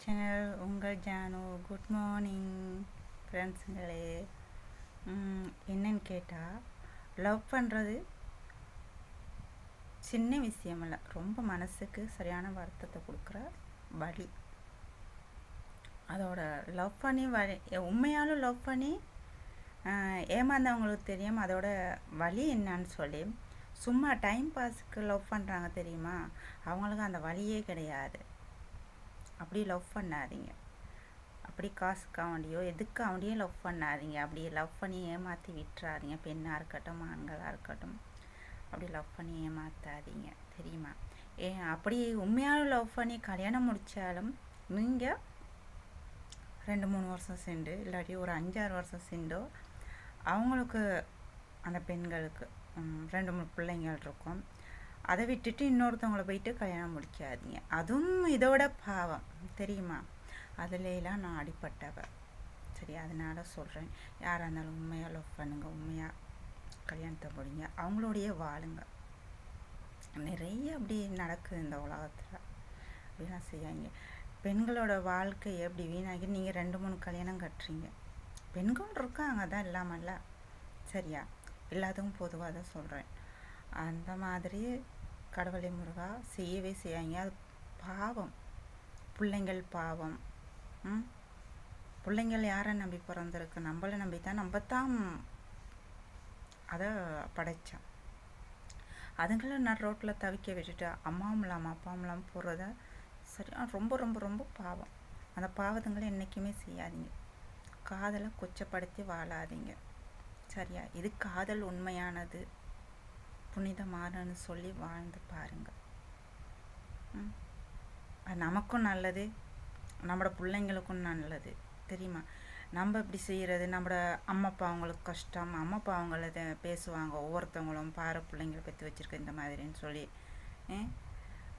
Channel உங்கள் Janu. Good morning ஃப்ரெண்ட்ஸுங்களே. என்னன்னு கேட்டால், லவ் பண்ணுறது சின்ன விஷயமில்ல, ரொம்ப மனசுக்கு சரியான வருத்தத்தை கொடுக்குற வழி. அதோட லவ் பண்ணி உண்மையாலும் லவ் பண்ணி ஏமாந்தவங்களுக்கு தெரியும் அதோட வழி என்னன்னு சொல்லி. சும்மா டைம் பாஸுக்கு லவ் பண்ணுறாங்க தெரியுமா, அவங்களுக்கு அந்த வழியே கிடையாது. அப்படி லவ் பண்ணாதீங்க. அப்படி காசுக்காக வேண்டியோ எதுக்காக வேண்டியோ லவ் பண்ணாதீங்க. அப்படி லவ் பண்ணி ஏமாற்றி விட்டுறாதீங்க. பெண்ணாக இருக்கட்டும் ஆண்களாக இருக்கட்டும், அப்படி லவ் பண்ணி ஏமாற்றாதீங்க, தெரியுமா. அப்படி உண்மையாக லவ் பண்ணி கல்யாணம் முடித்தாலும் நீங்கள் 2-3 வருஷம் சென்று, இல்லாட்டி ஒரு 5-6 வருஷம் சென்றோ, அவங்களுக்கு அந்த பெண்களுக்கு 2-3 பிள்ளைங்கள் இருக்கும். அதை விட்டுட்டு இன்னொருத்தவங்கள போயிட்டு கல்யாணம் முடிக்காதீங்க. அதுவும் இதோட பாவம், தெரியுமா. அதுலாம் நான் அடிப்பட்டவ, சரி. அதனால் சொல்கிறேன், யாராக இருந்தாலும் உண்மையாக லவ் பண்ணுங்க, உண்மையாக கல்யாணத்தை முடிங்க, அவங்களோடையே வாழுங்க. நிறைய அப்படி நடக்குது இந்த உலகத்தில். அப்படிலாம் செய்யாங்க. பெண்களோட வாழ்க்கை எப்படி வீணாகி நீங்கள் 2-3 கல்யாணம் கட்டுறீங்க. பெண்கள் இருக்காங்க, தான் இல்லாமல்ல, சரியா. எல்லாத்துக்கும் பொதுவாக தான் சொல்கிறேன். அந்த மாதிரி கடவுளை முருகா செய்யவே செய்யாங்க. அது பாவம், பிள்ளைங்கள் பாவம். பிள்ளைங்கள் யாரை நம்பி பிறந்திருக்கு? நம்மளை நம்பி தான். நம்ம தான் அதை படைத்தோம். அதுங்களை நான் ரோட்டில் தவிக்க விட்டுட்டு அம்மாவும் இல்லாமல் அப்பாவும் இல்லாமல் போகிறத சரி ரொம்ப ரொம்ப ரொம்ப பாவம். அந்த பாவத்துங்களை என்றைக்குமே செய்யாதீங்க. காதலை கொச்சப்படுத்தி வாழாதீங்க, சரியா. இது காதல் உண்மையானது, புனிதமானன்னு சொல்லி வாழ்ந்து பாருங்க. அது நமக்கும் நல்லது, நம்மளோட பிள்ளைங்களுக்கும் நல்லது, தெரியுமா. நம்ம இப்படி செய்கிறது, நம்மளோட அம்மா அப்பா அவங்களுக்கு கஷ்டம், அம்மா அப்பா அவங்கள பேசுவாங்க ஒவ்வொருத்தவங்களும், பாரு பிள்ளைங்களை பெற்று வச்சுருக்க இந்த மாதிரின்னு சொல்லி.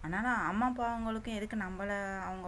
அதனால் அம்மா அப்பா அவங்களுக்கும் எதுக்கு நம்மளை அவங்க